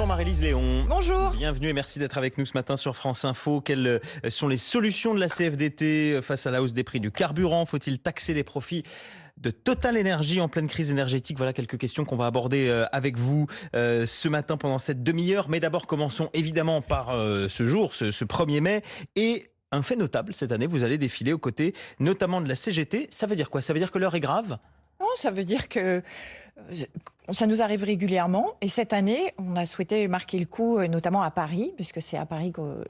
Bonjour Marie-Lise Léon. Bonjour. Bienvenue et merci d'être avec nous ce matin sur France Info. Quelles sont les solutions de la CFDT face à la hausse des prix du carburant? Faut-il taxer les profits de Total Energy en pleine crise énergétique? Voilà quelques questions qu'on va aborder avec vous ce matin pendant cette demi-heure. Mais d'abord, commençons évidemment par ce jour, ce 1er mai. Et un fait notable cette année, vous allez défiler aux côtés notamment de la CGT. Ça veut dire quoi? Ça veut dire que l'heure est grave? Non, ça veut dire que ça nous arrive régulièrement. Et cette année, on a souhaité marquer le coup, notamment à Paris, puisque c'est à Paris que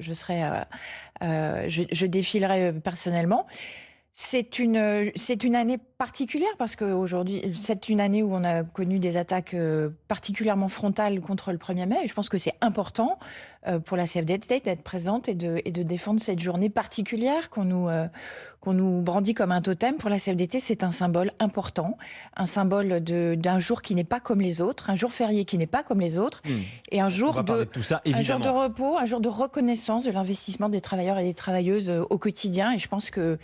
je défilerai personnellement. C'est une année particulière parce qu'aujourd'hui, c'est une année où on a connu des attaques particulièrement frontales contre le 1er mai. Et je pense que c'est important pour la CFDT d'être présente et de défendre cette journée particulière qu'on nous brandit comme un totem. Pour la CFDT, c'est un symbole important, un symbole d'un jour qui n'est pas comme les autres, un jour férié qui n'est pas comme les autres, et un jour de tout ça, un jour de repos, un jour de reconnaissance de l'investissement des travailleurs et des travailleuses au quotidien. Et je pense que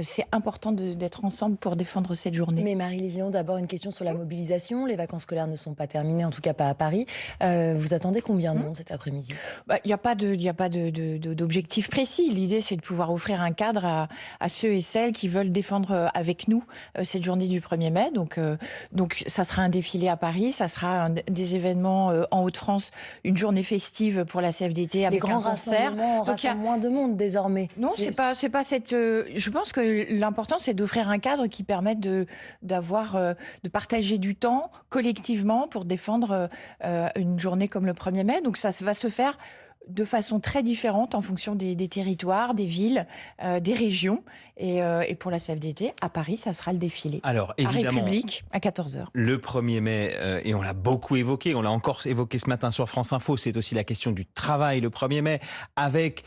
c'est important d'être ensemble pour défendre cette journée. Mais Marie-Lise Léon, d'abord une question sur la mobilisation. Les vacances scolaires ne sont pas terminées, en tout cas pas à Paris. Vous attendez combien de monde cet après-midi? Il n'y a pas d'objectif précis. L'idée, c'est de pouvoir offrir un cadre à ceux et celles qui veulent défendre avec nous cette journée du 1er mai. Donc, ça sera un défilé à Paris, ça sera des événements en Hauts-de-France, une journée festive pour la CFDT avec un concert. Donc il y a moins de monde désormais. Non, c'est pas cette. Je pense que l'important, c'est d'offrir un cadre qui permette de partager du temps collectivement pour défendre une journée comme le 1er mai. Donc ça va se faire de façon très différente en fonction des territoires, des villes, des régions. Et pour la CFDT, à Paris, ça sera le défilé. Alors, évidemment, à République, à 14h. Le 1er mai, et on l'a beaucoup évoqué, on l'a encore évoqué ce matin sur France Info, c'est aussi la question du travail le 1er mai, avec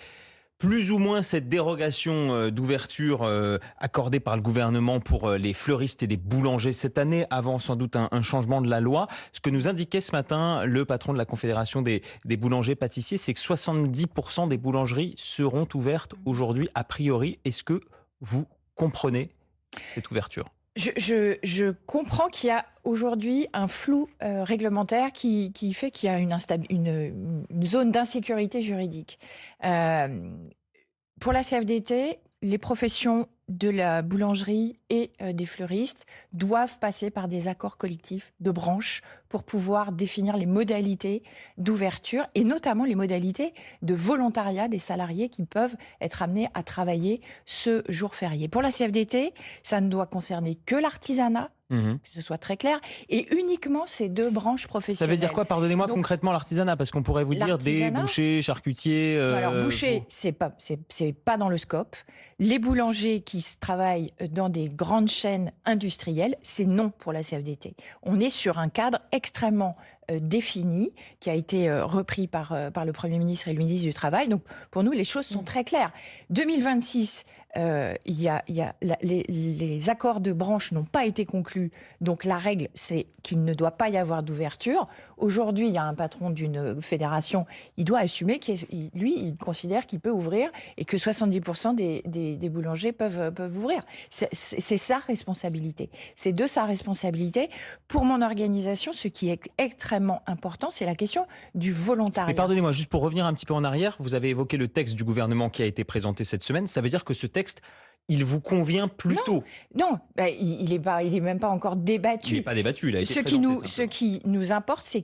plus ou moins cette dérogation d'ouverture accordée par le gouvernement pour les fleuristes et les boulangers cette année, avant sans doute un changement de la loi. Ce que nous indiquait ce matin le patron de la Confédération des boulangers-pâtissiers, c'est que 70% des boulangeries seront ouvertes aujourd'hui a priori. Est-ce que vous comprenez cette ouverture ? Je comprends qu'il y a aujourd'hui un flou réglementaire qui fait qu'il y a une zone d'insécurité juridique. Pour la CFDT, les professions de la boulangerie et des fleuristes doivent passer par des accords collectifs de branche pour pouvoir définir les modalités d'ouverture et notamment les modalités de volontariat des salariés qui peuvent être amenés à travailler ce jour férié. Pour la CFDT, ça ne doit concerner que l'artisanat, que ce soit très clair, et uniquement ces deux branches professionnelles. Ça veut dire quoi, pardonnez-moi, concrètement l'artisanat? Parce qu'on pourrait vous dire des bouchers, charcutiers... Alors boucher, c'est pas dans le scope. Les boulangers qui travaillent dans des grandes chaînes industrielles, c'est non pour la CFDT. On est sur un cadre extrêmement défini, qui a été repris par le Premier ministre et le ministre du Travail. Donc pour nous, les choses sont très claires. 2026, les accords de branche n'ont pas été conclus. Donc la règle, c'est qu'il ne doit pas y avoir d'ouverture. Aujourd'hui, il y a un patron d'une fédération, il doit assumer il considère qu'il peut ouvrir et que 70% des boulangers peuvent ouvrir. C'est sa responsabilité. C'est de sa responsabilité. Pour mon organisation, ce qui est extrêmement important, c'est la question du volontariat. Mais pardonnez-moi, juste pour revenir un petit peu en arrière, vous avez évoqué le texte du gouvernement qui a été présenté cette semaine. Ça veut dire que ce texte, il vous convient plutôt? Non, il est même pas encore débattu. Il n'est pas débattu, il a été Ce qui nous importe, c'est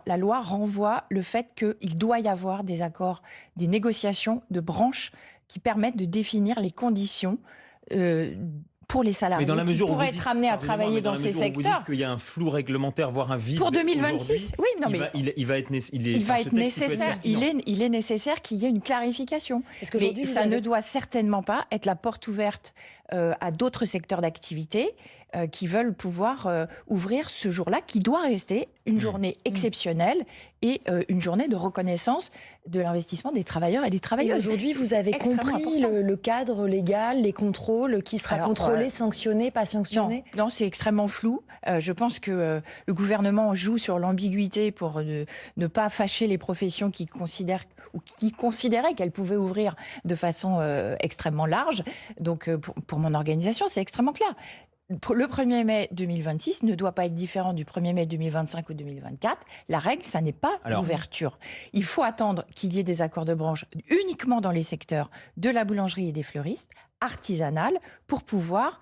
la loi renvoie le fait qu'il doit y avoir des accords, des négociations de branches qui permettent de définir les conditions pour les salariés qui pourraient être amenés à travailler dans ces secteurs. Vous dites qu'il y a un flou réglementaire, voire un vide. Pour 2026, oui, non, mais il va être nécessaire. Il est nécessaire qu'il y ait une clarification. Parce que ça ne doit certainement pas être la porte ouverte à d'autres secteurs d'activité qui veulent pouvoir ouvrir ce jour-là, qui doit rester une journée exceptionnelle et une journée de reconnaissance de l'investissement des travailleurs et des travailleuses. Et aujourd'hui, vous avez compris le cadre légal, les contrôles, qui sera contrôlé, sanctionné, pas sanctionné? Non, c'est extrêmement flou. Je pense que le gouvernement joue sur l'ambiguïté pour ne pas fâcher les professions qui considéraient qu'elles pouvaient ouvrir de façon extrêmement large. Donc, pour mon organisation, c'est extrêmement clair. le 1er mai 2026 ne doit pas être différent du 1er mai 2025 ou 2024. La règle, ça n'est pas l'ouverture. Il faut attendre qu'il y ait des accords de branche uniquement dans les secteurs de la boulangerie et des fleuristes, artisanales, pour pouvoir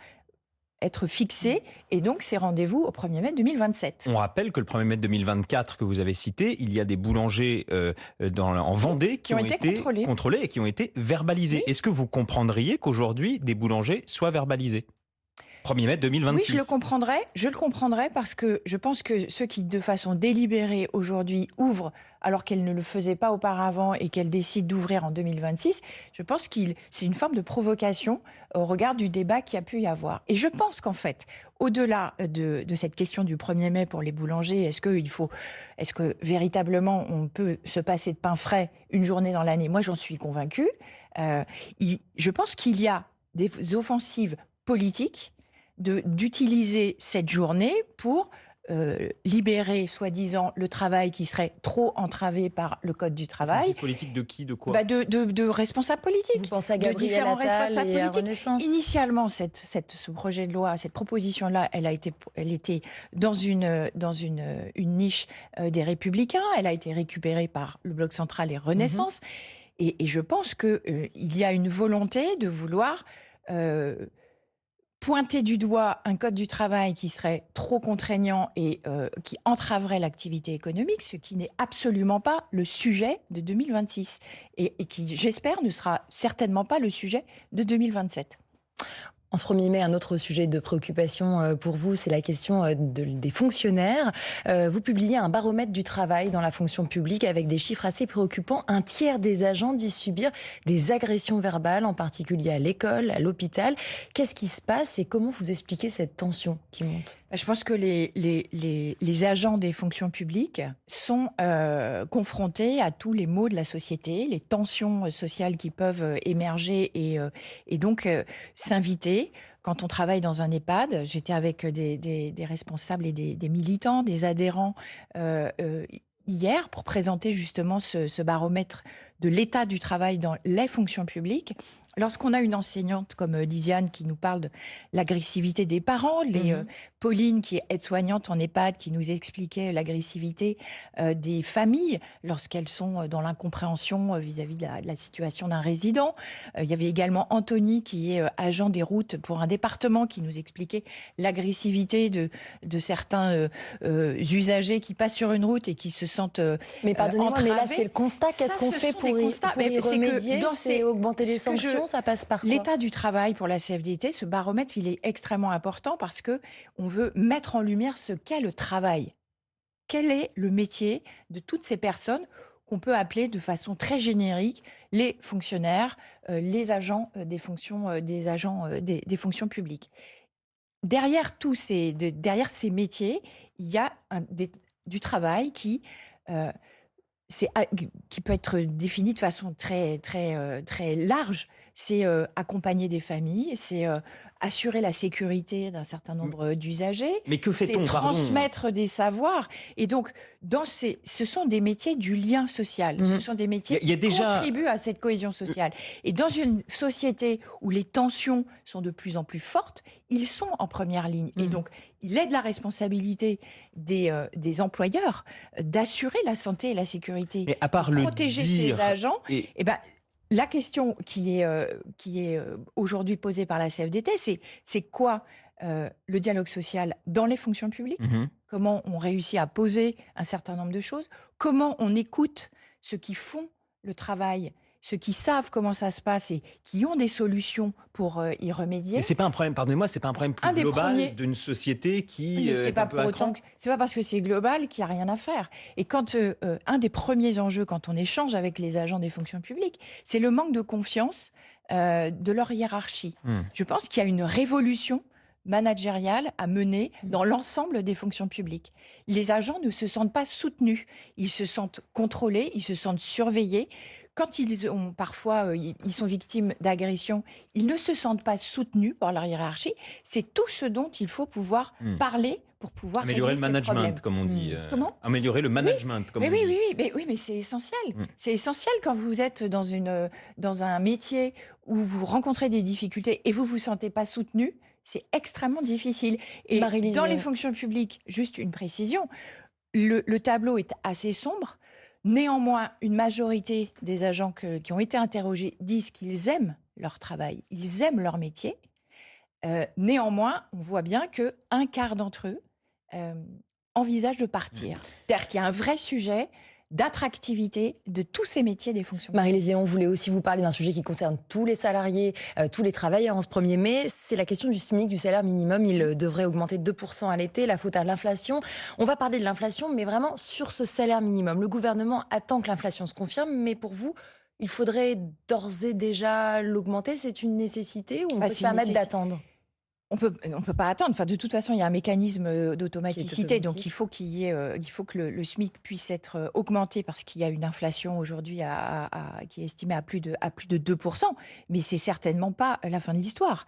être fixé, et donc c'est rendez-vous au 1er mai 2027. On rappelle que le 1er mai 2024 que vous avez cité, il y a des boulangers en Vendée qui ont été contrôlés et qui ont été verbalisés. Oui. Est-ce que vous comprendriez qu'aujourd'hui, des boulangers soient verbalisés ? 1er mai 2026. Oui, je le comprendrais parce que je pense que ceux qui, de façon délibérée aujourd'hui, ouvrent alors qu'elles ne le faisaient pas auparavant et qu'elles décident d'ouvrir en 2026, je pense que c'est une forme de provocation au regard du débat qu'il y a pu y avoir. Et je pense qu'en fait, au-delà de cette question du 1er mai pour les boulangers, est-ce que véritablement on peut se passer de pain frais une journée dans l'année ? Moi, j'en suis convaincue. Je pense qu'il y a des offensives politiques d'utiliser cette journée pour libérer, soi-disant, le travail qui serait trop entravé par le Code du travail. Offensive politique de qui, de quoi ? De responsables politiques. Vous pensez à Gabriel Attal et à Renaissance ? Initialement, ce projet de loi, cette proposition-là, elle était dans une niche des Républicains. Elle a été récupérée par le Bloc central et Renaissance. Et je pense qu'il y a une volonté de vouloir pointer du doigt un code du travail qui serait trop contraignant et qui entraverait l'activité économique, ce qui n'est absolument pas le sujet de 2026 et qui, j'espère, ne sera certainement pas le sujet de 2027. En ce 1er mai, un autre sujet de préoccupation pour vous, c'est la question des fonctionnaires. Vous publiez un baromètre du travail dans la fonction publique avec des chiffres assez préoccupants. Un tiers des agents disent subir des agressions verbales, en particulier à l'école, à l'hôpital. Qu'est-ce qui se passe et comment vous expliquez cette tension qui monte ? Je pense que les agents des fonctions publiques sont confrontés à tous les maux de la société, les tensions sociales qui peuvent émerger et donc s'inviter. Quand on travaille dans un EHPAD, j'étais avec des responsables et des militants, des adhérents hier pour présenter justement ce baromètre de l'état du travail dans les fonctions publiques. Lorsqu'on a une enseignante comme Lisiane qui nous parle de l'agressivité des parents, Pauline qui est aide-soignante en EHPAD qui nous expliquait l'agressivité des familles lorsqu'elles sont dans l'incompréhension vis-à-vis de la situation d'un résident. Il y avait également Anthony qui est agent des routes pour un département qui nous expliquait l'agressivité de certains usagers qui passent sur une route et qui se sentent mais pardonnez-moi, mais là c'est le constat. Qu'est-ce qu'on fait pour y remédier? C'est augmenter les sanctions, ça passe par quoi? L'état du travail pour la CFDT, ce baromètre, il est extrêmement important parce que on veut mettre en lumière ce qu'est le travail. Quel est le métier de toutes ces personnes qu'on peut appeler de façon très générique les fonctionnaires, les agents des fonctions publiques. Derrière ces métiers, il y a du travail qui peut être défini de façon très, très, très large. C'est accompagner des familles, c'est assurer la sécurité d'un certain nombre d'usagers. Mais que fait-on, c'est transmettre des savoirs. Et donc, ce sont des métiers du lien social. Ce sont des métiers qui contribuent à cette cohésion sociale. Et dans une société où les tensions sont de plus en plus fortes, ils sont en première ligne. Et donc, il est de la responsabilité des employeurs d'assurer la santé et la sécurité. Mais à part de protéger ces agents, la question qui est aujourd'hui posée par la CFDT, c'est quoi le dialogue social dans les fonctions publiques? Comment on réussit à poser un certain nombre de choses? Comment on écoute ceux qui font le travail, ceux qui savent comment ça se passe et qui ont des solutions pour y remédier? Mais c'est pas un problème, pardonnez-moi, c'est pas un problème plus global d'une société qui c'est pas pour autant c'est pas parce que c'est global qu'il n'y a rien à faire. Et quand un des premiers enjeux quand on échange avec les agents des fonctions publiques, c'est le manque de confiance de leur hiérarchie. Je pense qu'il y a une révolution managériale à mener dans l'ensemble des fonctions publiques. Les agents ne se sentent pas soutenus, ils se sentent contrôlés, ils se sentent surveillés. Quand ils sont victimes d'agressions, ils ne se sentent pas soutenus par leur hiérarchie. C'est tout ce dont il faut pouvoir parler pour pouvoir améliorer le management, comme on dit. Comment? Améliorer le management, comme on dit. Oui, mais c'est essentiel. C'est essentiel quand vous êtes dans un métier où vous rencontrez des difficultés et vous vous sentez pas soutenu. C'est extrêmement difficile. Et Marie-Lise, dans les fonctions publiques, juste une précision, le tableau est assez sombre. Néanmoins, une majorité des agents qui ont été interrogés disent qu'ils aiment leur travail, ils aiment leur métier. Néanmoins, on voit bien qu'un quart d'entre eux envisagent de partir. C'est-à-dire qu'il y a un vrai sujet d'attractivité de tous ces métiers des fonctions publiques. Marie-Lise Léon voulait aussi vous parler d'un sujet qui concerne tous les salariés, tous les travailleurs en ce 1er mai. C'est la question du SMIC, du salaire minimum. Il devrait augmenter de 2% à l'été, la faute à l'inflation. On va parler de l'inflation, mais vraiment sur ce salaire minimum. Le gouvernement attend que l'inflation se confirme, mais pour vous, il faudrait d'ores et déjà l'augmenter. C'est une nécessité ou on peut se permettre d'attendre ? On peut pas attendre. Enfin, de toute façon, il y a un mécanisme d'automaticité. Donc, il faut que le SMIC puisse être augmenté parce qu'il y a une inflation aujourd'hui qui est estimée à plus de 2%. Mais c'est certainement pas la fin de l'histoire.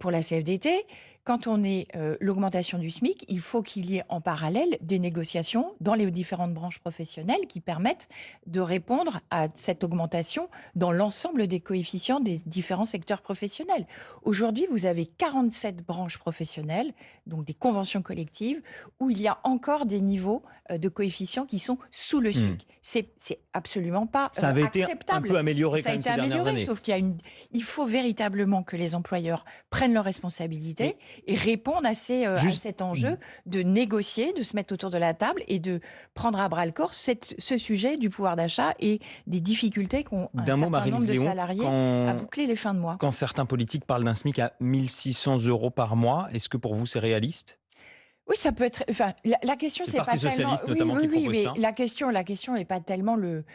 Pour la CFDT, quand on est l'augmentation du SMIC, il faut qu'il y ait en parallèle des négociations dans les différentes branches professionnelles qui permettent de répondre à cette augmentation dans l'ensemble des coefficients des différents secteurs professionnels. Aujourd'hui, vous avez 47 branches professionnelles, donc des conventions collectives, où il y a encore des niveaux de coefficients qui sont sous le SMIC. C'est absolument pas acceptable. Ça avait été un peu amélioré quand même ces dernières années. Sauf il faut véritablement que les employeurs prennent leurs responsabilités et répondent à cet enjeu de négocier, de se mettre autour de la table et de prendre à bras-le-corps ce sujet du pouvoir d'achat et des difficultés qu'ont un certain nombre de salariés à boucler les fins de mois. Quand certains politiques parlent d'un SMIC à 1 600 € par mois, est-ce que pour vous c'est réaliste ? Oui, ça peut être. Enfin, la question, c'est pas tellement. Oui, mais la question n'est pas tellement le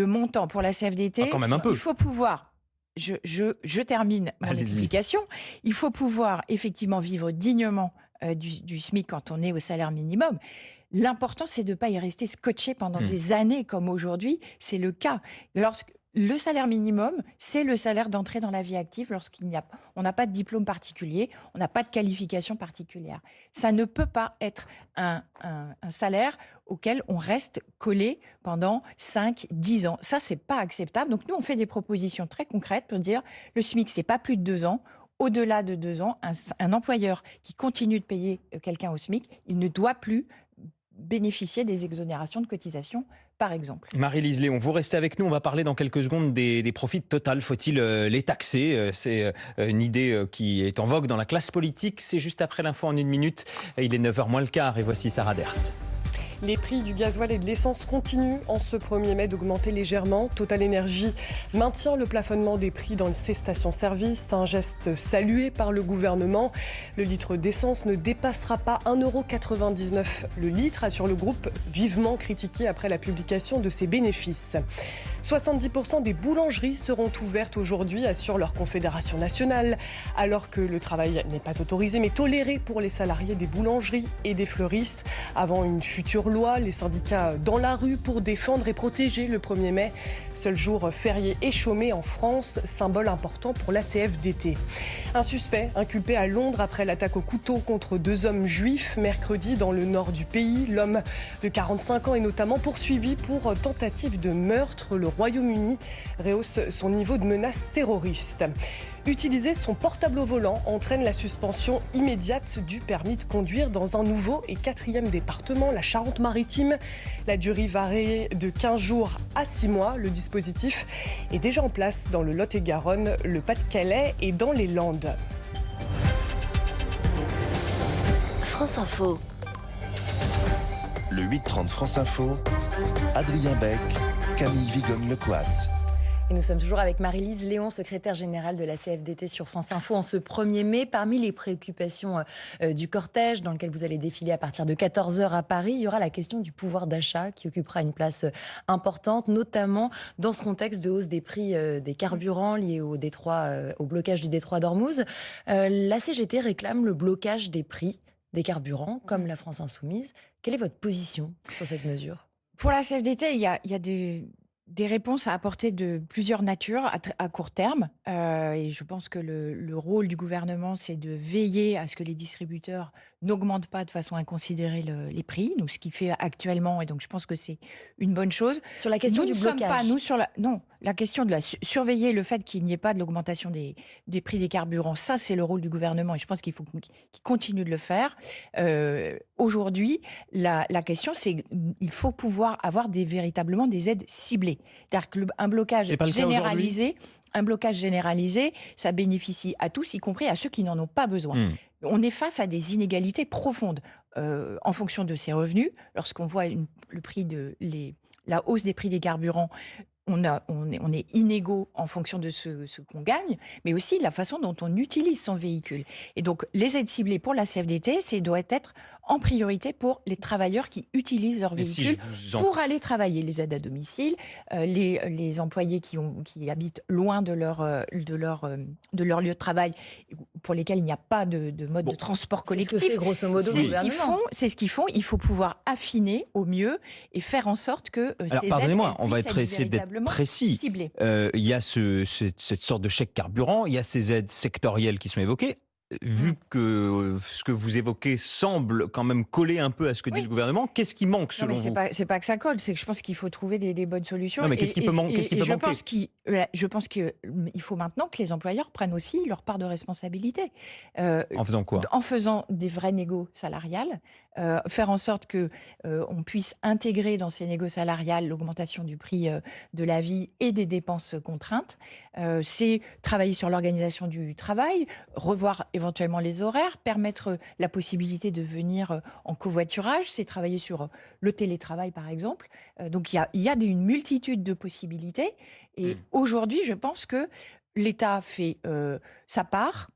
montant pour la CFDT. Quand même un peu. Il faut pouvoir. Je termine mon explication. Il faut pouvoir effectivement vivre dignement du SMIC quand on est au salaire minimum. L'important, c'est de ne pas y rester scotché pendant des années comme aujourd'hui. C'est le cas. Le salaire minimum, c'est le salaire d'entrée dans la vie active on n'a pas de diplôme particulier, on n'a pas de qualification particulière. Ça ne peut pas être un salaire auquel on reste collé pendant 5-10 ans. Ça, c'est pas acceptable. Donc nous, on fait des propositions très concrètes pour dire le SMIC, c'est pas plus de 2 ans. Au-delà de 2 ans, un employeur qui continue de payer quelqu'un au SMIC, il ne doit plus bénéficier des exonérations de cotisations, par exemple. Marie-Lise Léon, vous restez avec nous. On va parler dans quelques secondes des profits de Total. Faut-il les taxer ? C'est une idée qui est en vogue dans la classe politique. C'est juste après l'info en 1 minute. Il est 9h moins le quart et voici Sarah Ders. Les prix du gasoil et de l'essence continuent en ce 1er mai d'augmenter légèrement. Total Energy maintient le plafonnement des prix dans ses stations-service, un geste salué par le gouvernement. Le litre d'essence ne dépassera pas 1,99 € le litre, assure le groupe, vivement critiqué après la publication de ses bénéfices. 70% des boulangeries seront ouvertes aujourd'hui, assure leur confédération nationale, alors que le travail n'est pas autorisé mais toléré pour les salariés des boulangeries et des fleuristes. Avant une future loi, les syndicats dans la rue pour défendre et protéger le 1er mai, seul jour férié et chômé en France, symbole important pour la CFDT. Un suspect inculpé à Londres après l'attaque au couteau contre 2 hommes juifs mercredi dans le nord du pays. L'homme de 45 ans est notamment poursuivi pour tentative de meurtre. Le Royaume-Uni rehausse son niveau de menace terroriste. Utiliser son portable au volant entraîne la suspension immédiate du permis de conduire dans un nouveau et 4e département, la Charente-Maritime. La durée varie de 15 jours à 6 mois. Le dispositif est déjà en place dans le Lot-et-Garonne, le Pas-de-Calais et dans les Landes. France Info. Le 8h30 France Info, Adrien Beck, Camille Vigogne-Lecoat. Et nous sommes toujours avec Marie-Lise Léon, secrétaire générale de la CFDT sur France Info en ce 1er mai. Parmi les préoccupations du cortège dans lequel vous allez défiler à partir de 14h à Paris, il y aura la question du pouvoir d'achat qui occupera une place importante, notamment dans ce contexte de hausse des prix des carburants liés au blocage du détroit d'Ormuz. La CGT réclame le blocage des prix des carburants, comme la France Insoumise. Quelle est votre position sur cette mesure ? Pour la CFDT, il y a des réponses à apporter de plusieurs natures à court terme. Et je pense que le rôle du gouvernement, c'est de veiller à ce que les distributeurs n'augmentent pas de façon inconsidérée les prix, donc ce qu'il fait actuellement. Et donc, je pense que c'est une bonne chose. Sur la question du blocage. Non, la question de surveiller le fait qu'il n'y ait pas de l'augmentation des prix des carburants, ça c'est le rôle du gouvernement et je pense qu'il faut qu'il continue de le faire. Aujourd'hui, la question c'est qu'il faut pouvoir avoir véritablement des aides ciblées. C'est-à-dire qu'un blocage généralisé, ça bénéficie à tous, y compris à ceux qui n'en ont pas besoin. On est face à des inégalités profondes en fonction de ses revenus. Lorsqu'on voit la hausse des prix des carburants, on est inégaux en fonction de ce qu'on gagne, mais aussi la façon dont on utilise son véhicule. Et donc, les aides ciblées pour la CFDT, doit être en priorité pour les travailleurs qui utilisent leur véhicule pour aller travailler. Les aides à domicile, les employés qui habitent loin de leur lieu de travail, pour lesquels il n'y a pas de mode de transport collectif. C'est ce que fait grosso modo le gouvernement. C'est ce qu'ils font. Il faut pouvoir affiner au mieux et faire en sorte que ces aides pardonnez-moi, on va puissent essayer d'être précis. ciblées. Il y a cette sorte de chèque carburant, il y a ces aides sectorielles qui sont évoquées. Vu que ce que vous évoquez semble quand même coller un peu à ce que dit le gouvernement, qu'est-ce qui manque selon vous ? C'est pas que ça colle, c'est que je pense qu'il faut trouver des bonnes solutions. Non, mais qu'est-ce qui peut manquer ? Je pense qu'il faut maintenant que les employeurs prennent aussi leur part de responsabilité. En faisant quoi ? En faisant des vrais négos salariales, faire en sorte que on puisse intégrer dans ces négos salariales l'augmentation du prix de la vie et des dépenses contraintes. C'est travailler sur l'organisation du travail, revoir éventuellement les horaires, permettre la possibilité de venir en covoiturage, c'est travailler sur le télétravail par exemple. Donc il y a une multitude de possibilités et aujourd'hui je pense que l'État fait sa part.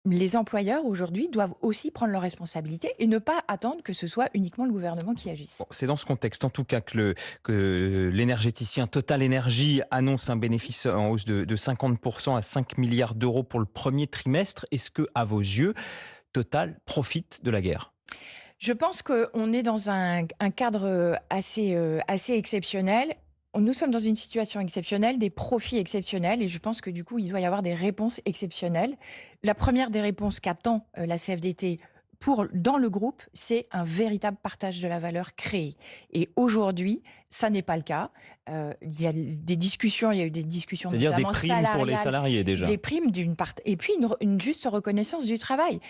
Les employeurs aujourd'hui doivent aussi prendre leurs responsabilités et ne pas attendre que ce soit uniquement le gouvernement qui agisse. Bon, c'est dans ce contexte en tout cas que l'énergéticien Total Energy annonce un bénéfice en hausse de 50% à 5 milliards d'euros pour le premier trimestre. Est-ce que, à vos yeux, Total profite de la guerre ? Je pense qu'on est dans un cadre assez exceptionnel. Nous sommes dans une situation exceptionnelle, des profits exceptionnels, et je pense que du coup, il doit y avoir des réponses exceptionnelles. La première des réponses qu'attend la CFDT dans le groupe, c'est un véritable partage de la valeur créée. Et aujourd'hui, ça n'est pas le cas. Il y a eu des discussions c'est-à-dire notamment des primes pour les salariés déjà. Des primes d'une part, et puis une juste reconnaissance du travail.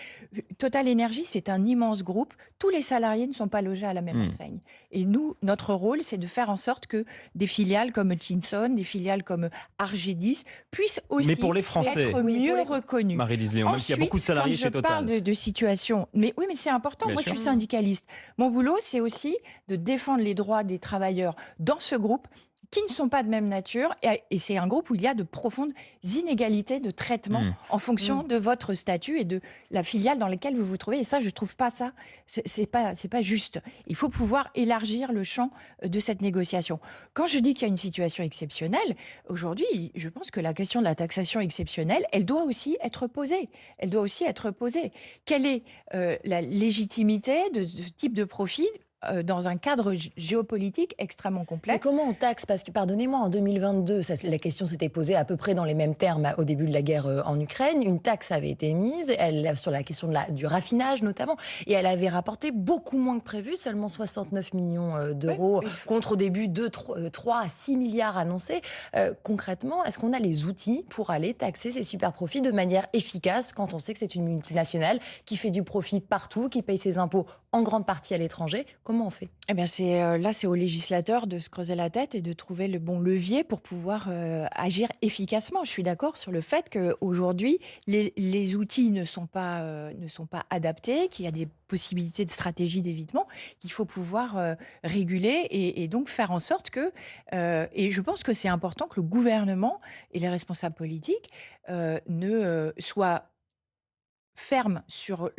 Total Energy, c'est un immense groupe. Tous les salariés ne sont pas logés à la même enseigne. Et nous, notre rôle, c'est de faire en sorte que des filiales comme Hutchinson, des filiales comme Argedis puissent aussi être mieux reconnues. Marie-Lise Léon, même s'il y a beaucoup de salariés chez Total. Quand je parle de situation, mais oui, mais c'est important. Moi, je suis syndicaliste. Mon boulot, c'est aussi de défendre les droits des travailleurs dans ce groupe qui ne sont pas de même nature. Et c'est un groupe où il y a de profondes inégalités de traitement en fonction de votre statut et de la filiale dans laquelle vous vous trouvez. Et ça, je ne trouve pas ça. C'est pas juste. Il faut pouvoir élargir le champ de cette négociation. Quand je dis qu'il y a une situation exceptionnelle, aujourd'hui, je pense que la question de la taxation exceptionnelle, elle doit aussi être posée. Elle doit aussi être posée. Quelle est la légitimité de ce type de profit dans un cadre géopolitique extrêmement complexe. Mais comment on taxe ? Parce que, pardonnez-moi, en 2022, la question s'était posée à peu près dans les mêmes termes au début de la guerre en Ukraine. Une taxe avait été mise sur la question du raffinage notamment, et elle avait rapporté beaucoup moins que prévu, seulement 69 millions d'euros contre au début 3 à 6 milliards annoncés. Concrètement, est-ce qu'on a les outils pour aller taxer ces super profits de manière efficace quand on sait que c'est une multinationale qui fait du profit partout, qui paye ses impôts en grande partie à l'étranger ? Comment on fait ? Eh bien, c'est aux législateurs de se creuser la tête et de trouver le bon levier pour pouvoir agir efficacement. Je suis d'accord sur le fait qu'aujourd'hui, les outils ne sont pas adaptés, qu'il y a des possibilités de stratégie d'évitement, qu'il faut pouvoir réguler et donc faire en sorte que... et je pense que c'est important que le gouvernement et les responsables politiques ne soient fermes sur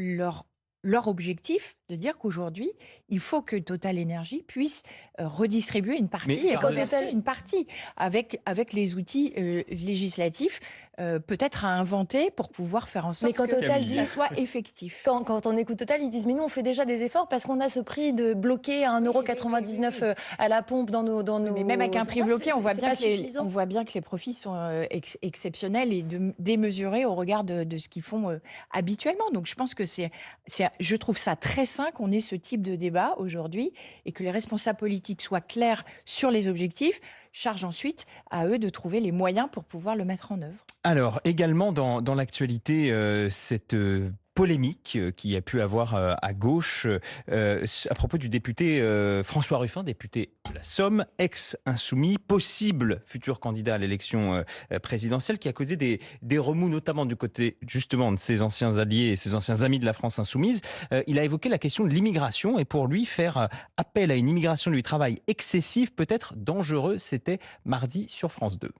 leur objectif de dire qu'aujourd'hui, il faut que Total Energy puisse redistribuer une partie et reverser une partie avec les outils législatifs peut-être à inventer pour pouvoir faire en sorte que ça soit effectif. Quand on écoute Total, ils disent mais nous on fait déjà des efforts parce qu'on a ce prix de bloqué à 1,99 € à la pompe dans nos mais même avec un prix bloqué, on voit bien que les profits sont exceptionnels et démesurés au regard de ce qu'ils font habituellement. Donc je pense que je trouve ça très sain sain qu'on ait ce type de débat aujourd'hui et que les responsables politiques soient clairs sur les objectifs. Charge ensuite à eux de trouver les moyens pour pouvoir le mettre en œuvre. Alors, également dans l'actualité, cette polémique qui a pu avoir à gauche à propos du député François Ruffin, député de la Somme, ex-insoumis, possible futur candidat à l'élection présidentielle, qui a causé des remous, notamment du côté justement de ses anciens alliés et ses anciens amis de la France insoumise. Il a évoqué la question de l'immigration et pour lui, faire appel à une immigration du travail excessive peut être dangereux. C'était mardi sur France 2.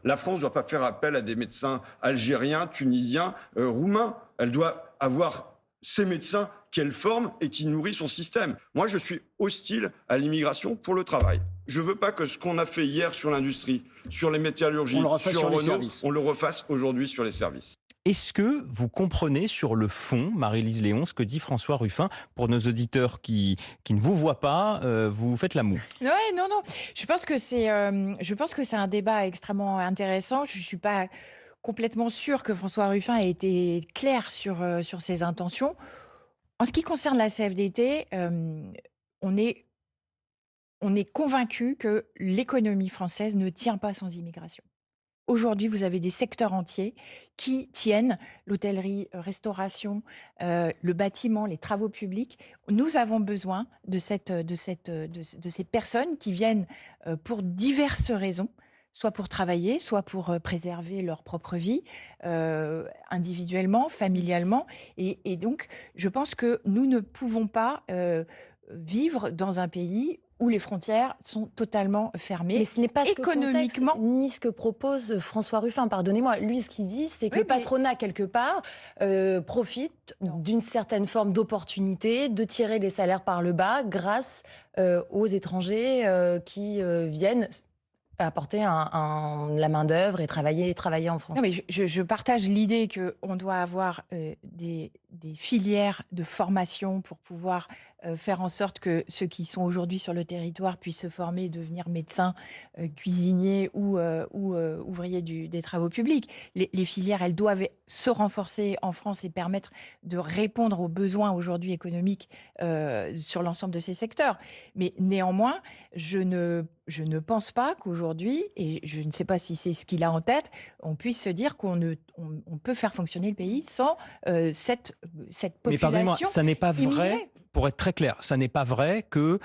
La France ne doit pas faire appel à des médecins algériens, tunisiens, roumains. Elle doit avoir ces médecins qu'elle forme et qui nourrit son système. Moi, je suis hostile à l'immigration pour le travail. Je ne veux pas que ce qu'on a fait hier sur l'industrie, sur les métallurgies, sur Renault, on le refasse aujourd'hui sur les services. Est-ce que vous comprenez sur le fond, Marie-Lise Léon, ce que dit François Ruffin? Pour nos auditeurs qui ne vous voient pas, vous faites la moue. Ouais, non. Je pense que c'est un débat extrêmement intéressant. Je ne suis pas complètement sûre que François Ruffin ait été clair sur ses intentions. En ce qui concerne la CFDT, on est convaincu que l'économie française ne tient pas sans immigration. Aujourd'hui, vous avez des secteurs entiers qui tiennent, l'hôtellerie, restauration, le bâtiment, les travaux publics. Nous avons besoin de ces personnes qui viennent pour diverses raisons, soit pour travailler, soit pour préserver leur propre vie, individuellement, familialement. Et donc, je pense que nous ne pouvons pas vivre dans un pays où les frontières sont totalement fermées. Mais ce n'est pas ce économiquement, que contexte, ni ce que propose François Ruffin. Pardonnez-moi, lui, ce qu'il dit, c'est que le patronat, quelque part, profite d'une certaine forme d'opportunité de tirer les salaires par le bas grâce aux étrangers qui viennent apporter la main-d'œuvre et travailler en France. Non, mais je partage l'idée qu'on doit avoir des filières de formation pour pouvoir faire en sorte que ceux qui sont aujourd'hui sur le territoire puissent se former et devenir médecins, cuisiniers ou ouvriers des travaux publics. Les filières, elles doivent se renforcer en France et permettre de répondre aux besoins aujourd'hui économiques sur l'ensemble de ces secteurs. Mais néanmoins, je ne pense pas qu'aujourd'hui, et je ne sais pas si c'est ce qu'il a en tête, on puisse se dire qu'on peut faire fonctionner le pays sans cette population. Mais pardonnez-moi, ça n'est pas vrai. immigrée. Pour être très clair, ça n'est pas vrai que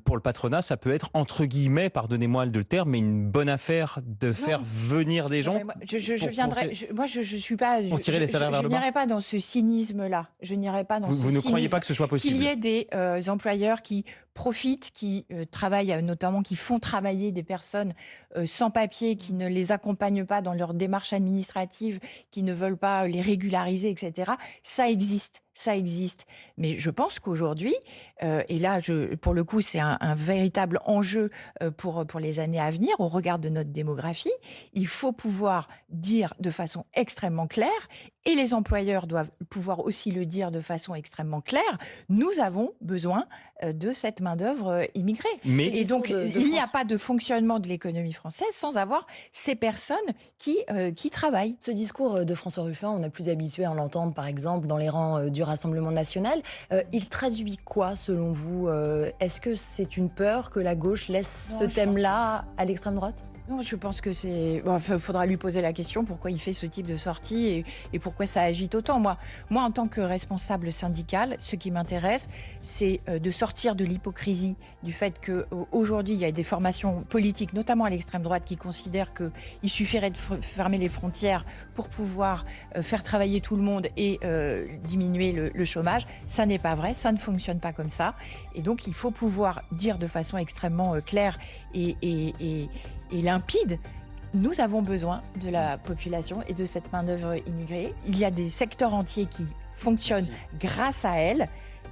pour le patronat, ça peut être, entre guillemets, pardonnez-moi le terme, mais une bonne affaire de faire venir des gens. Moi, je suis pas. Pour tirer les salaires vers le bas. Je n'irai pas dans ce cynisme-là. Je n'irai pas dans ce cynisme. Vous ne croyez pas que ce soit possible? Qu'il y ait des employeurs qui profitent, qui travaillent notamment, qui font travailler des personnes sans papier, qui ne les accompagnent pas dans leur démarche administrative, qui ne veulent pas les régulariser, etc. Ça existe. Mais je pense qu'aujourd'hui, et là, pour le coup, c'est un véritable enjeu pour les années à venir, au regard de notre démographie, il faut pouvoir dire de façon extrêmement claire, et les employeurs doivent pouvoir aussi le dire de façon extrêmement claire, nous avons besoin de cette main-d'œuvre immigrée. Et donc, il n'y a pas de fonctionnement de l'économie française sans avoir ces personnes qui travaillent. Ce discours de François Ruffin, on est plus habitué à l'entendre, par exemple, dans les rangs du Rassemblement national. Il traduit quoi, selon vous? Est-ce que c'est une peur que la gauche laisse ce thème-là à l'extrême droite? Non, je pense que c'est... Bon, faudra lui poser la question pourquoi il fait ce type de sortie et pourquoi ça agite autant. Moi, en tant que responsable syndical, ce qui m'intéresse, c'est de sortir de l'hypocrisie du fait qu'aujourd'hui, il y a des formations politiques, notamment à l'extrême droite, qui considèrent qu'il suffirait de fermer les frontières pour pouvoir faire travailler tout le monde et diminuer le chômage. Ça n'est pas vrai, ça ne fonctionne pas comme ça. Et donc, il faut pouvoir dire de façon extrêmement claire et limpide, nous avons besoin de la population et de cette main-d'œuvre immigrée. Il y a des secteurs entiers qui fonctionnent grâce à elle.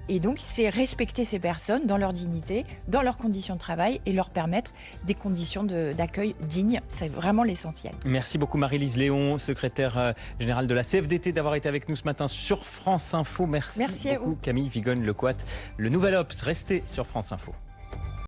Et donc, c'est respecter ces personnes dans leur dignité, dans leurs conditions de travail et leur permettre des conditions d'accueil dignes. C'est vraiment l'essentiel. Merci beaucoup Marie-Lise Léon, secrétaire générale de la CFDT, d'avoir été avec nous ce matin sur France Info. Merci beaucoup Camille Vigogne-Lecoat. Le Nouvel Obs, restez sur France Info.